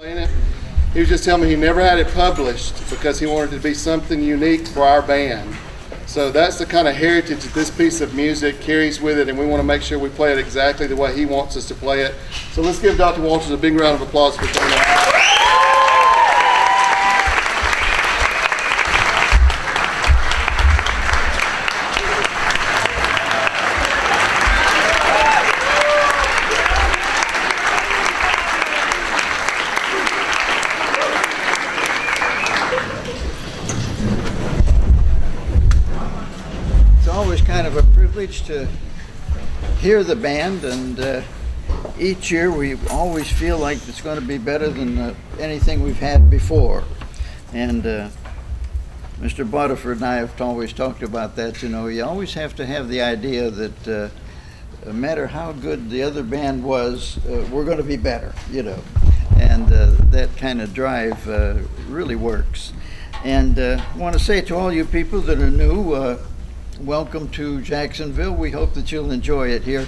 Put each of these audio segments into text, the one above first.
He was just telling me he never had it published because he wanted it to be something unique for our band. So that's the kind of heritage that this piece of music carries with it, and we want to make sure we play it exactly the way he wants us to play it. So let's give Dr. Walters a big round of applause for doing that. Kind of a privilege to hear the band, and each year we always feel like it's going to be better than anything we've had before. And Mr. Butterford and I have always talked about that. You know, you always have to have the idea that no matter how good the other band was, we're going to be better, you know. And that kind of drive really works. And I want to say to all you people that are new, welcome to Jacksonville. We hope that you'll enjoy it here.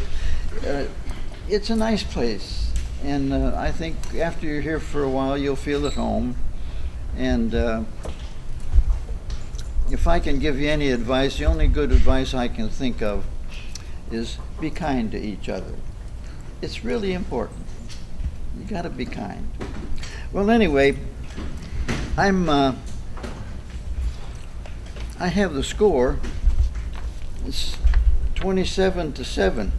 It's a nice place, and I think after you're here for a while, you'll feel at home. And if I can give you any advice, the only good advice I can think of is be kind to each other. It's really important. You got to be kind. Well, anyway, I have the score. It's 27-7.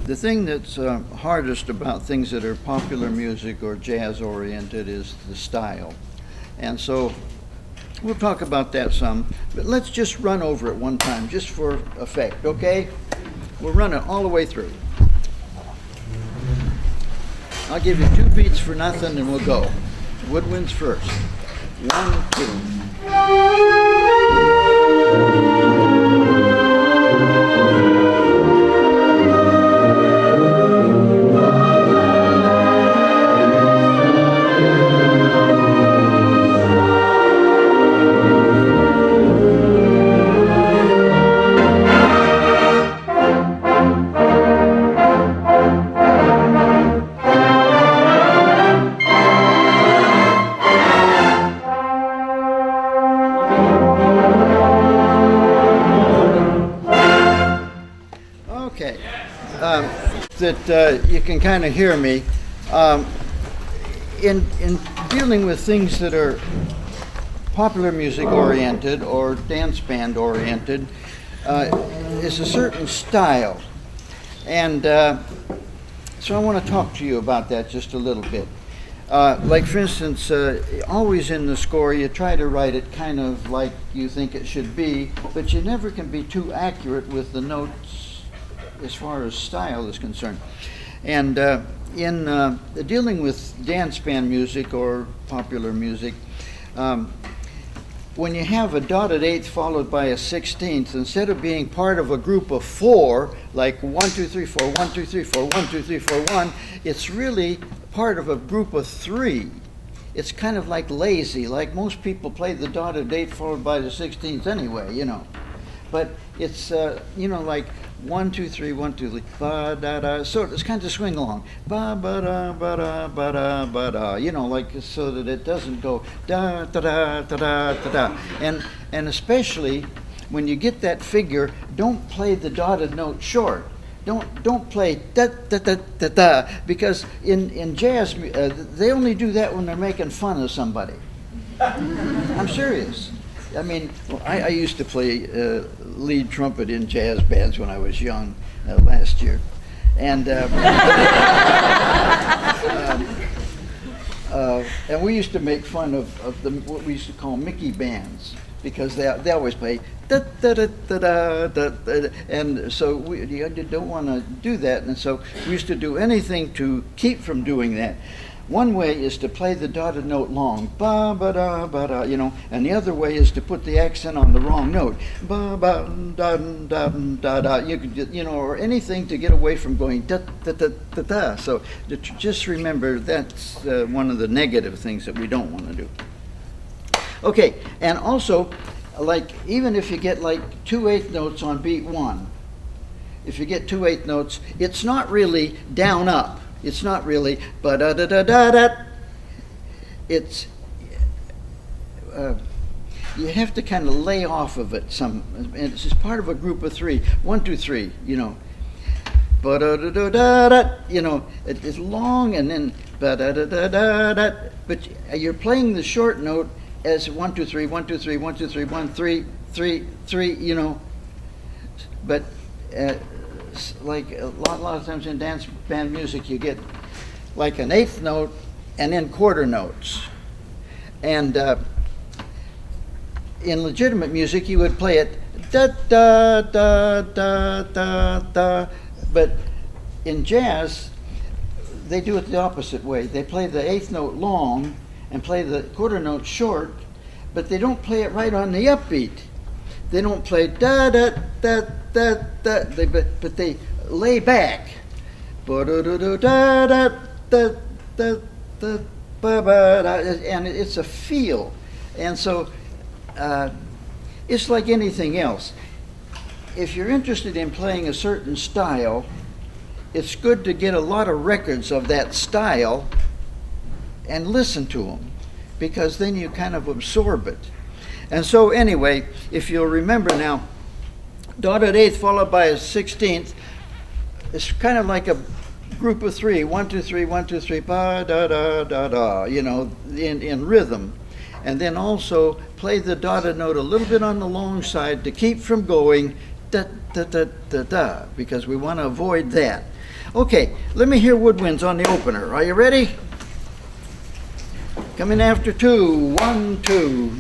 The thing that's hardest about things that are popular music or jazz oriented is the style. And so we'll talk about that some, but let's just run over it one time just for effect, okay? We'll run it all the way through. I'll give you 2 beats for nothing and we'll go. Woodwinds first. 1, 2. That you can kind of hear me. In dealing with things that are popular music oriented or dance band oriented, is a certain style. And so I want to talk to you about that just a little bit. Like for instance, always in the score you try to write it kind of like you think it should be, but you never can be too accurate with the notes as far as style is concerned. And in dealing with dance band music or popular music, when you have a dotted eighth followed by a 16th, instead of being part of a group of 4, like 1, 2, 3, 4, 1, 2, 3, 4, 1, 2, 3, 4, 1, it's really part of a group of 3. It's kind of like lazy, like most people play the dotted eighth followed by the 16th anyway, you know. But it's, you know, like 1, 2, 3, 1, 2, 3, ba da da. So it's kind of swing along, ba ba da ba da ba da ba da. You know, like so that it doesn't go da da da da da da da. And especially when you get that figure, don't play the dotted note short. Don't play da da da da da, because in jazz they only do that when they're making fun of somebody. I'm serious. I mean, I used to play lead trumpet in jazz bands when I was young, last year. And and we used to make fun of what we used to call Mickey bands, because they always play da da da da da da, and so you don't want to do that, and so we used to do anything to keep from doing that. One way is to play the dotted note long, ba ba da ba da, you know, and the other way is to put the accent on the wrong note, ba ba da da da da. You could, you know, or anything to get away from going da da da da da. So just remember that's one of the negative things that we don't want to do. Okay, and also, like even if you get like 2/8 notes on beat 1, if you get 2/8 notes, it's not really down up. It's not really ba da da da da da it's you have to kind of lay off of it some, and it's just part of a group of three. 1, 2, 3, you know. Ba-da-da-da-da-da, you know, it's long and then ba-da-da-da-da-da, but you're playing the short note as 1, 2, 3, 1, 2, 3, 1, 2, 3, 1, 3, 3, 3, you know. But like a lot of times in dance band music, you get like an eighth note and then quarter notes. And in legitimate music, you would play it da da da da da da. But in jazz, they do it the opposite way. They play the eighth note long and play the quarter note short, but they don't play it right on the upbeat. They don't play da da da da da. But they lay back. Ba da da da da da da da da. And it's a feel, and so it's like anything else. If you're interested in playing a certain style, it's good to get a lot of records of that style and listen to them, because then you kind of absorb it. And so anyway, if you'll remember now, dotted eighth followed by a 16th, it's kind of like a group of three, 1, 2, 3, 1, 2, 3, ba da da da da, you know, in rhythm. And then also play the dotted note a little bit on the long side to keep from going da da da da da, because we want to avoid that. Okay, let me hear woodwinds on the opener. Are you ready? Coming after 2, 1, 2.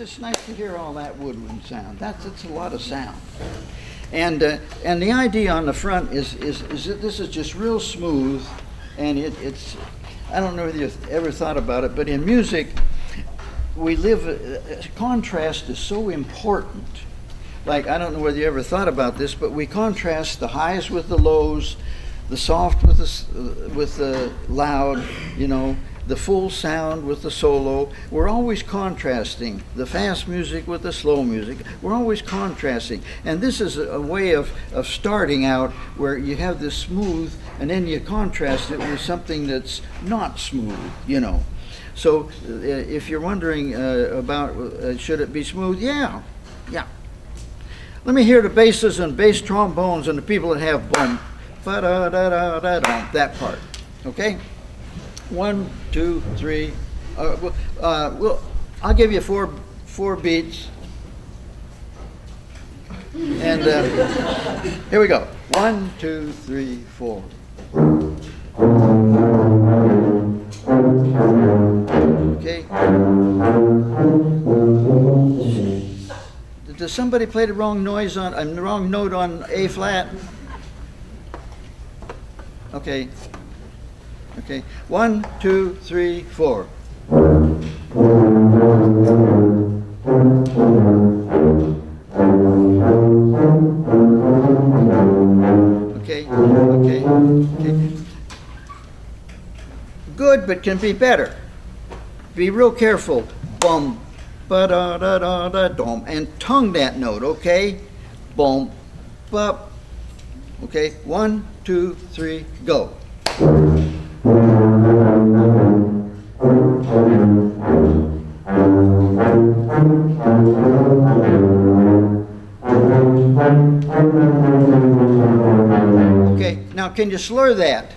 It's nice to hear all that woodwind sound. That's a lot of sound. And the idea on the front is that this is just real smooth, and it's, I don't know whether you've ever thought about it, but in music, we live, contrast is so important. Like, I don't know whether you ever thought about this, but we contrast the highs with the lows, the soft with the loud, you know, the full sound with the solo. We're always contrasting the fast music with the slow music. We're always contrasting. And this is a way of starting out where you have this smooth and then you contrast it with something that's not smooth, you know. So if you're wondering about should it be smooth, yeah. Let me hear the basses and bass trombones and the people that have boom, ba-da-da-da-da-da, that part, okay? 1, 2, 3. I'll give you four beats. And here we go. 1, 2, 3, 4. Okay. Does somebody play the wrong noise on the wrong note on A flat? Okay. Okay, 1, 2, 3, 4. Okay. Good, but can be better. Be real careful. Bum, ba da da da da dum, and tongue that note. Okay, bum, bop. Okay, 1, 2, 3, go. Okay, now can you slur that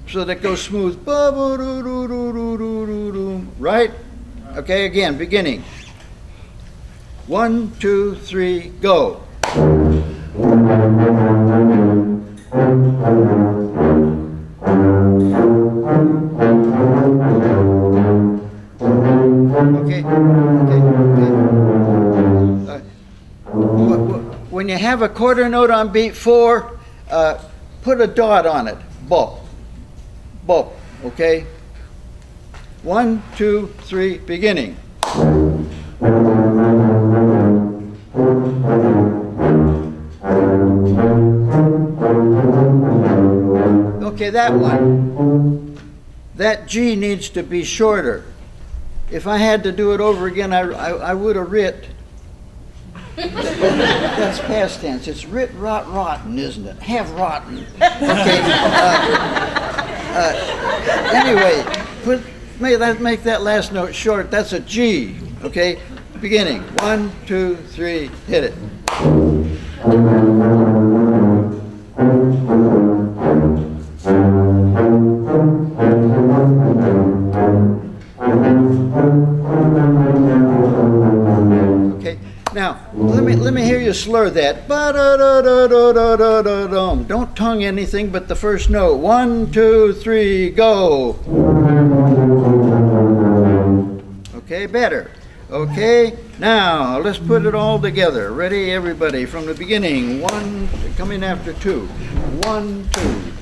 so that it goes smooth? Right? Okay, again, beginning. 1, 2, 3, go. Okay. When you have a quarter note on beat 4, put a dot on it. Bop. Bop. Okay? 1, 2, 3, beginning. Okay, that one. That G needs to be shorter. If I had to do it over again, I would have writ. That's past tense. It's writ, rot, rotten, isn't it? Have rotten. Okay. Anyway, make that last note short. That's a G. Okay. Beginning. 1, 2, 3. Hit it. Okay. Now, let me hear you slur that. Ba-da-da-da-da-da-da-dum. Don't tongue anything but the first note. 1, 2, 3, go. Okay, better. Okay, now let's put it all together. Ready, everybody, from the beginning. 1, coming after 2. 1, 2.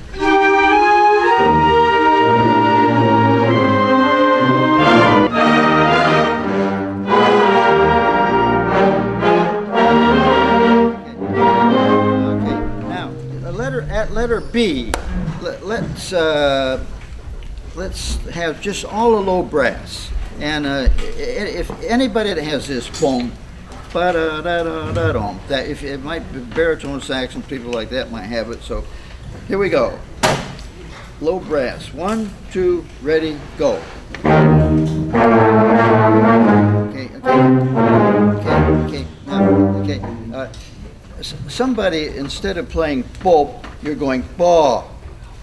At letter B, let's have just all the low brass. And if anybody that has this, boom, ba-da-da-da-da-dum, that if it might be baritone sax and people like that might have it. So here we go. Low brass. 1, 2, ready, go. Okay. Somebody, instead of playing bop, you're going ba.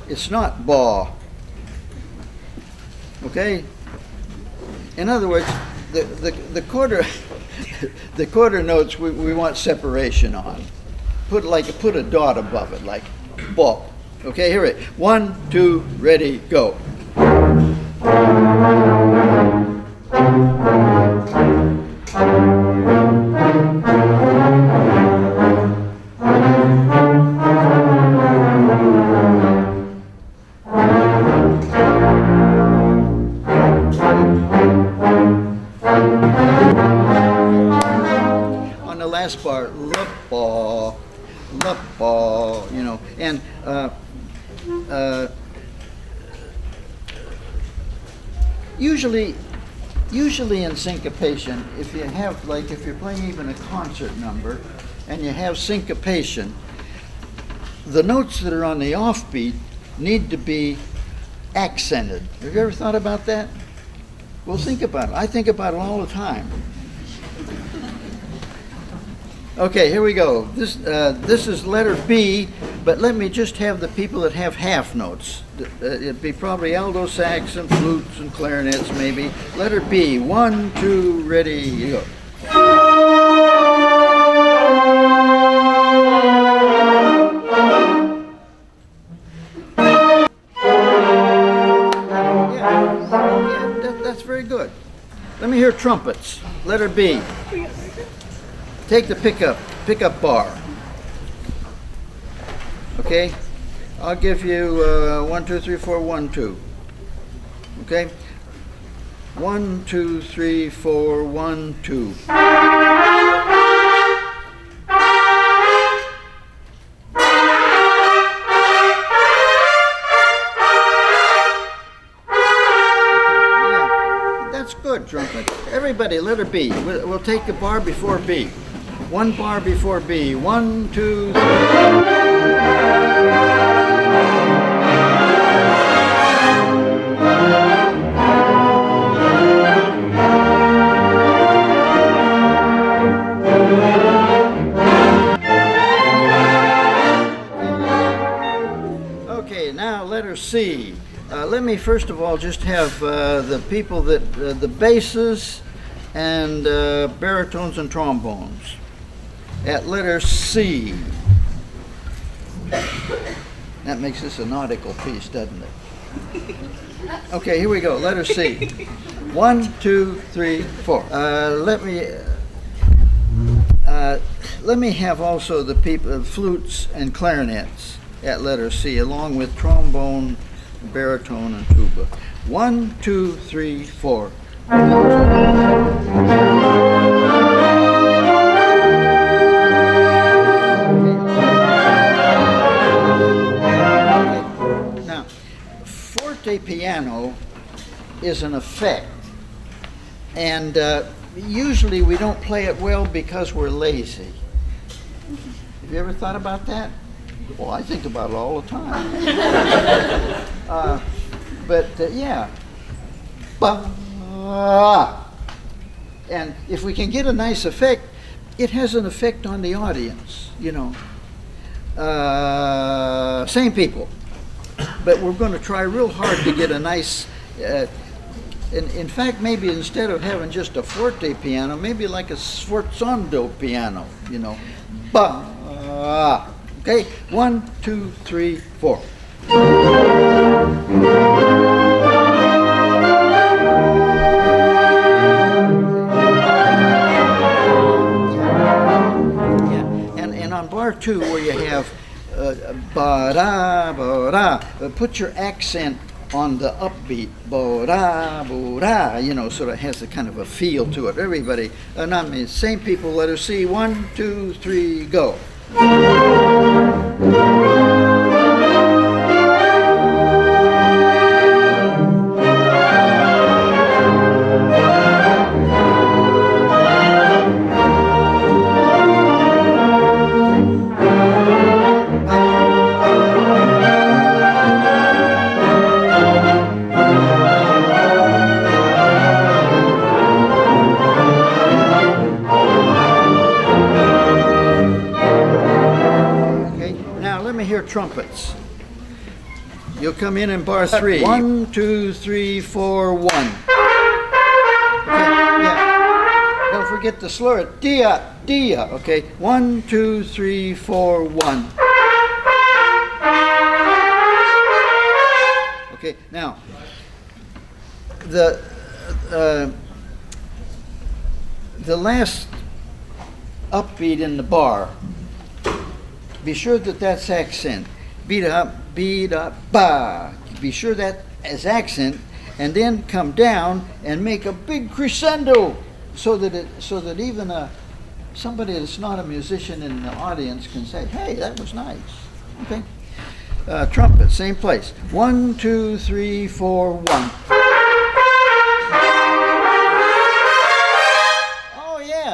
It's not ba. Okay? In other words, the quarter the quarter notes we want separation on. Put a dot above it, like bop. Okay, here it. 1, 2, ready, go. Bar, la-ba, you know, and usually in syncopation, if you have, like, if you're playing even a concert number and you have syncopation, the notes that are on the offbeat need to be accented. Have you ever thought about that? Well, think about it. I think about it all the time. Okay, here we go. This is letter B, but let me just have the people that have half notes. It'd be probably alto sax and flutes and clarinets, maybe. Letter B. 1, 2, ready, go. Yeah, that's very good. Let me hear trumpets. Letter B. Take the pickup bar. Okay, I'll give you 1, 2, 3, 4, 1, 2. Okay, 1, 2, 3, 4, 1, 2. Yeah, that's good, trumpet. Everybody, letter B. We'll take the bar before B. 1 bar before B. 1, 2, 3. Okay, now letter C. Let me first of all just have the people that, the basses and baritones and trombones. At letter C. That makes this a nautical piece, doesn't it? Okay, here we go. Letter C. 1, 2, 3, 4. Let me have also the people, flutes and clarinets at letter C, along with trombone, baritone, and tuba. 1, 2, 3, 4. Forte piano is an effect, And usually we don't play it well because we're lazy. Have you ever thought about that? Well, I think about it all the time. Yeah. And if we can get a nice effect, it has an effect on the audience, you know. Same people. But we're going to try real hard to get a nice, in fact, maybe instead of having just a Forte piano, maybe like a sforzando piano, you know. Okay, 1, 2, 3, 4. And on bar 2, where you have ba-da, ba-da, put your accent on the upbeat, ba-da, ba-da, you know, so it has a kind of a feel to it. Everybody, not me, same people, let us see. 1, 2, 3, go. Trumpets. You'll come in bar 3. 1, 2, 3, 4, 1. Okay, yeah. Don't forget the slur. Dia, dia. Okay, 1, 2, 3, 4, 1. Okay, now the last upbeat in the bar. Be sure that that's accent. Beat up, ba. Be sure that is accent, and then come down and make a big crescendo, so that even somebody that's not a musician in the audience can say, "Hey, that was nice." Okay. Trumpet, same place. 1, 2, 3, 4, 1.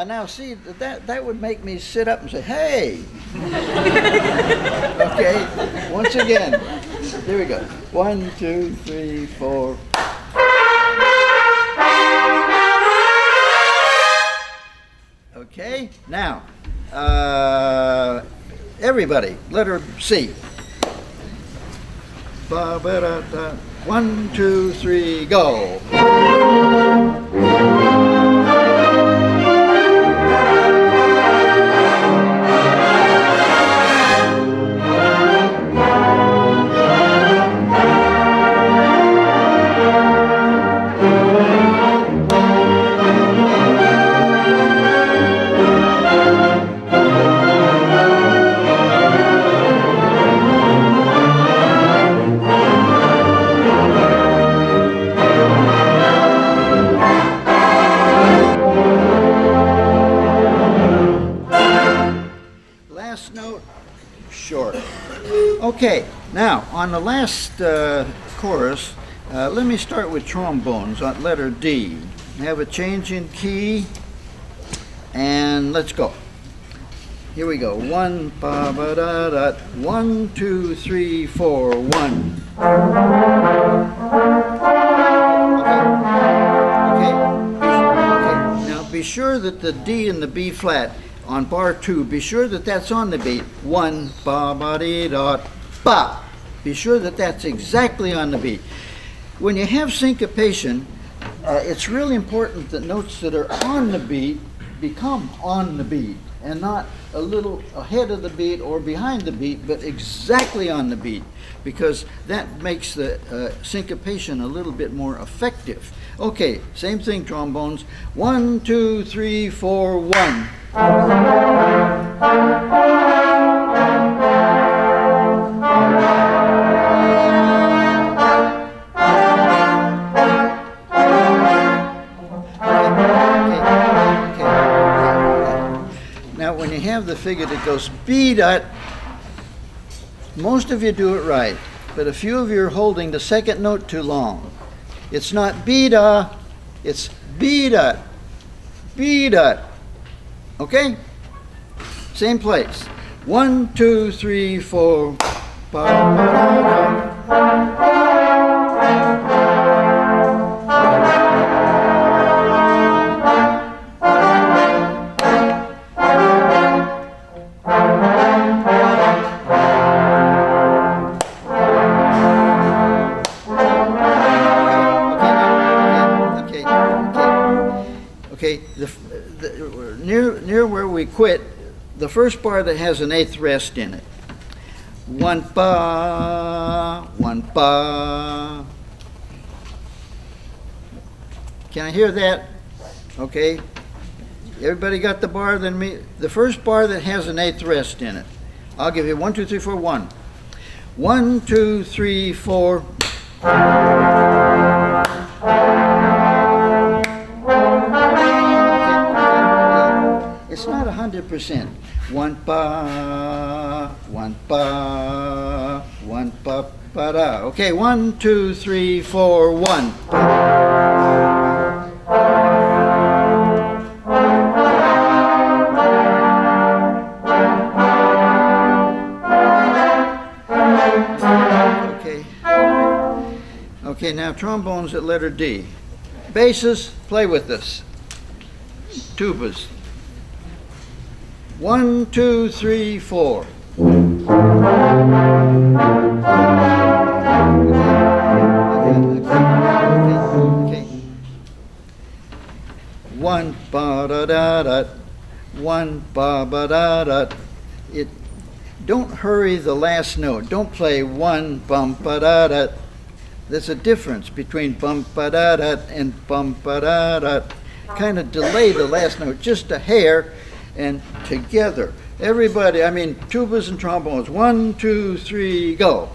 Now see, that would make me sit up and say, "Hey." Okay, once again, here we go. 1, 2, 3, 4. Okay, now, everybody, letter C. 1, 2, 3, go. Okay, now on the last chorus, let me start with trombones on letter D. Have a change in key, and let's go. Here we go. 1, ba ba da da. 1, 2, 3, 4, 1. Okay. Now be sure that the D and the B flat on bar 2, be sure that that's on the beat. 1, ba ba dee da, ba. Be sure that that's exactly on the beat. When you have syncopation, it's really important that notes that are on the beat become on the beat, and not a little ahead of the beat or behind the beat, but exactly on the beat, because that makes the syncopation a little bit more effective. Okay, same thing, trombones. 1, 2, 3, 4, 1. Now, when you have the figure that goes B-dot, most of you do it right, but a few of you are holding the second note too long. It's not B-da, It's B dot, B dot. Okay? Same place. 1, 2, 3, 4. Okay, near where we quit, the first bar that has an eighth rest in it. 1 ba, 1 ba. Can I hear that? Okay. Everybody got the bar? Then the first bar that has an eighth rest in it. I'll give you 1, 2, 3, 4, 1. 1, 2, 3, 4. It's not 100%. 1 ba, 1 ba, 1 ba ba da. Okay, 1, 2, 3, 4, 1. Okay. Okay, now trombones at letter D. Basses, play with us. Tubas. 1, 2, 3, 4. Okay. 1 ba da da da, 1 ba ba da da. Don't hurry the last note. Don't play 1 bum ba da da. There's a difference between bum ba da da and bum ba da da. Kind of delay the last note just a hair. And together, everybody, I mean, tubas and trombones. 1, 2, 3, go.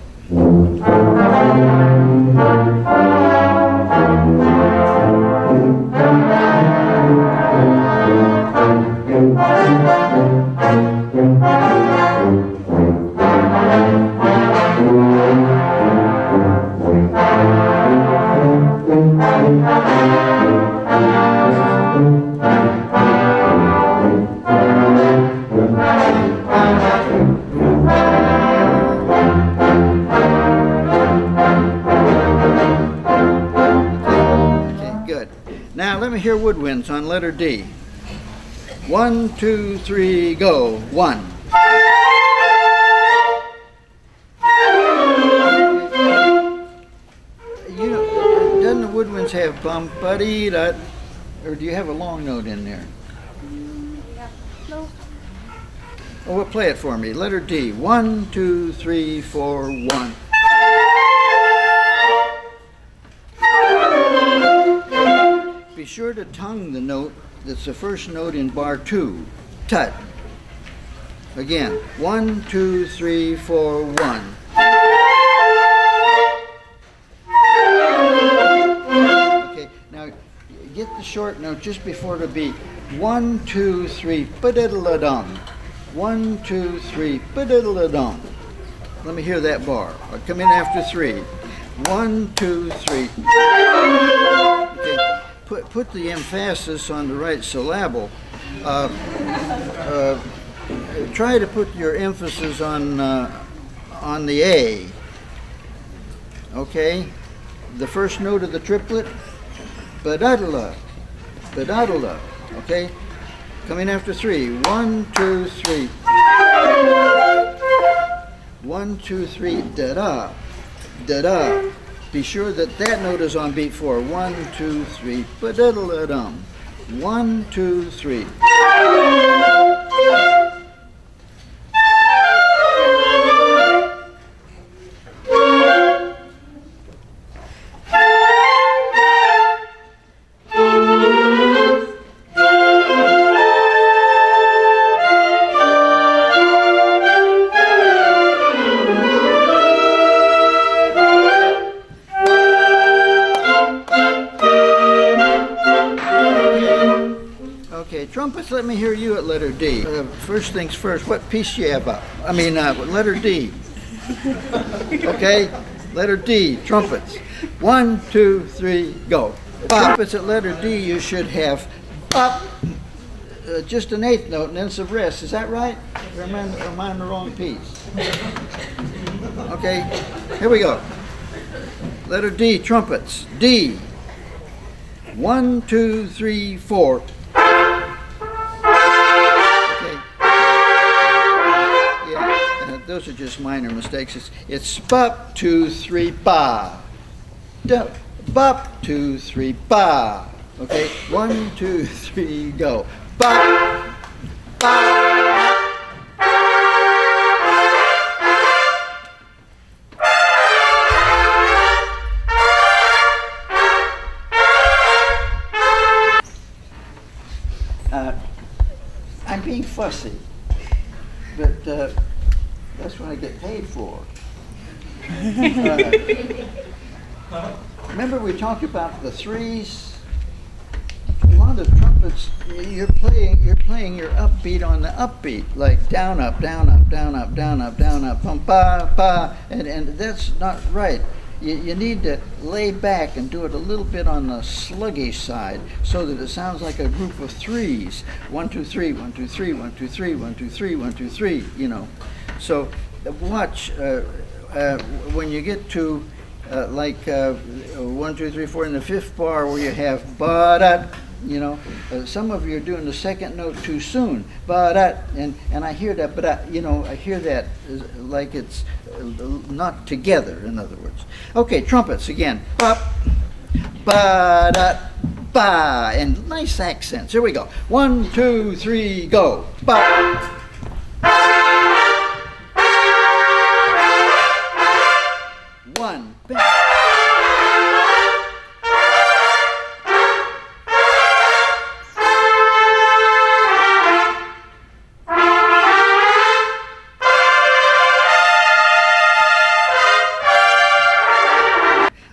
Now let me hear woodwinds on letter D. 1, 2, 3, go. 1. You know, doesn't the woodwinds have bum buddy da, or do you have a long note in there? Yeah. No. Oh, well, play it for me. Letter D. 1, 2, 3, 4, 1. Be sure to tongue the note that's the first note in bar 2. Tut. Again. 1, 2, 3, 4, 1. Okay, now get the short note just before the beat. 1, 2, 3, ba-diddle-a-dum. 1, 2, 3, ba-diddle-a-dum. Let me hear that bar. I'll come in after 3. 1, 2, 3. Okay. Put the emphasis on the right syllable. Try to put your emphasis on the A. Okay? The first note of the triplet, ba-da-da-la, ba-da-da-la. Okay? Coming after 3. 1, 2, 3. 1, 2, 3, da-da, da-da. Be sure that that note is on beat 4. 1, 2, 3, ba-da-da-da-dum. 1, 2, 3. Trumpets, let me hear you at letter D. First things first, what piece you have up? I mean, letter D. Okay, letter D, trumpets. 1, 2, 3, go. Trumpets at letter D, you should have up, just an eighth note, and then some rest. Is that right? Or am I on the wrong piece? Okay, here we go. Letter D, trumpets. D. 1, 2, 3, 4. Okay. Yeah, those are just minor mistakes. It's bop, 2, 3, ba. Bop, 2, 3, ba. Okay, 1, 2, 3, go. Bop, ba. I'm being fussy, but that's what I get paid for. Remember we talked about the threes? A lot of trumpets, you're playing your upbeat on the upbeat, like down, up, down, up, down, up, down, up, down, up, pum, pa, pa, and that's not right. You need to lay back and do it a little bit on the sluggish side so that it sounds like a group of threes. 1, 2, 3, 1, 2, 3, 1, 2, 3, 1, 2, 3, 1, 2, 3, you know. So watch when you get to 1, 2, 3, 4 in the fifth bar where you have ba-da, you know, some of you are doing the second note too soon, ba-da, and I hear that, but I hear that like it's not together, in other words. Okay, trumpets again. Ba, ba-da, ba, and nice accents. Here we go. 1, 2, 3, go. Ba. One.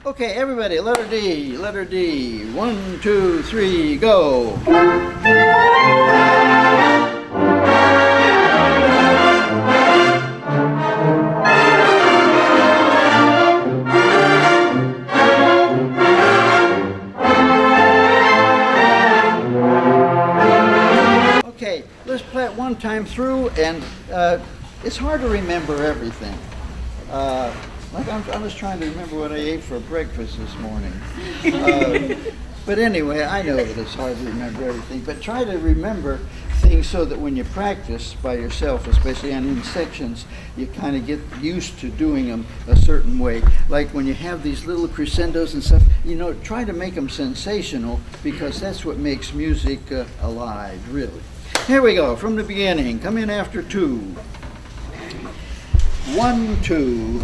Okay, everybody, letter D, letter D. 1, 2, 3, go. Okay, let's play it one time through, and it's hard to remember everything. Like I was trying to remember what I ate for breakfast this morning. But anyway, I know that it's hard to remember everything, but try to remember things so that when you practice by yourself, especially on in sections, you kind of get used to doing them a certain way. Like when you have these little crescendos and stuff, try to make them sensational, because that's what makes music alive, really. Here we go, from the beginning. Come in after 2. 1, 2.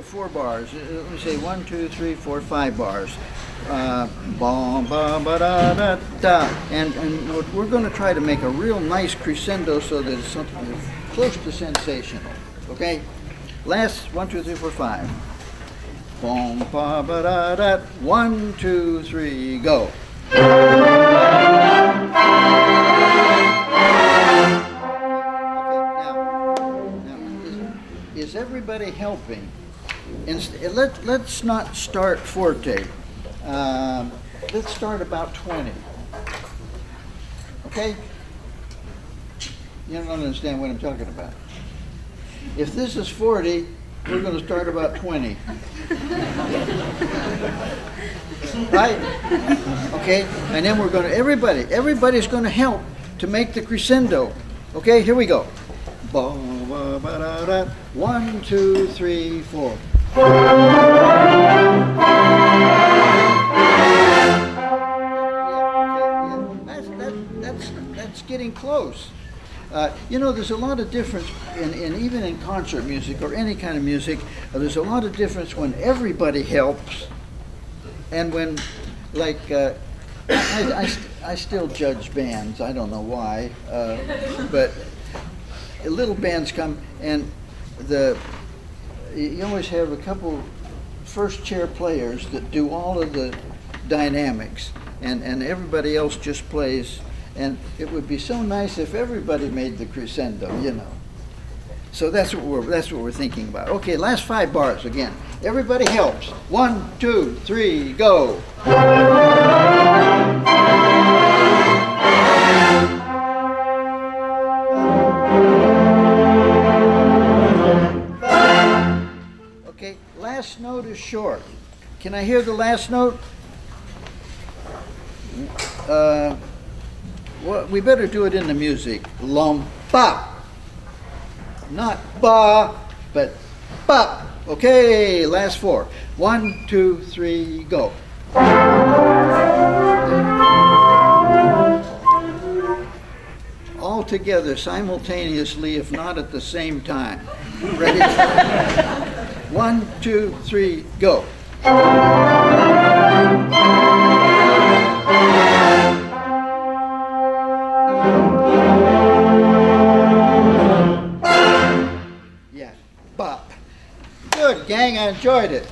Four bars. Let me say 1, 2, 3, 4, 5 bars. Bom, bum, ba, da, da, da. And we're going to try to make a real nice crescendo so that it's something close to sensational. Okay? Last 1, 2, 3, 4, 5. Bom, ba, ba, da, da. 1, 2, 3, go. Is everybody helping? Let's not start Forte. Let's start about 20. Okay? You don't understand what I'm talking about. If this is 40, we're going to start about 20. Right? Okay? And then we're going to, everybody's going to help to make the crescendo. Okay? Here we go. 1, 2, 3, 4. Now, getting close. You know, there's a lot of difference in even in concert music or any kind of music. There's a lot of difference when everybody helps, and when, like, I still judge bands. I don't know why, but little bands come and you always have a couple first chair players that do all of the dynamics, and everybody else just plays. And it would be so nice if everybody made the crescendo, you know. So that's what we're thinking about. Okay, last 5 bars again. Everybody helps. 1, 2, 3, go. Okay, last note is short. Can I hear the last note? Well, we better do it in the music. Lum ba. Not ba, but ba. Okay, last 4. 1, 2, 3, go. All together, simultaneously, if not at the same time. Ready? 1, 2, 3, go. Yeah, bop. Good, gang, I enjoyed it.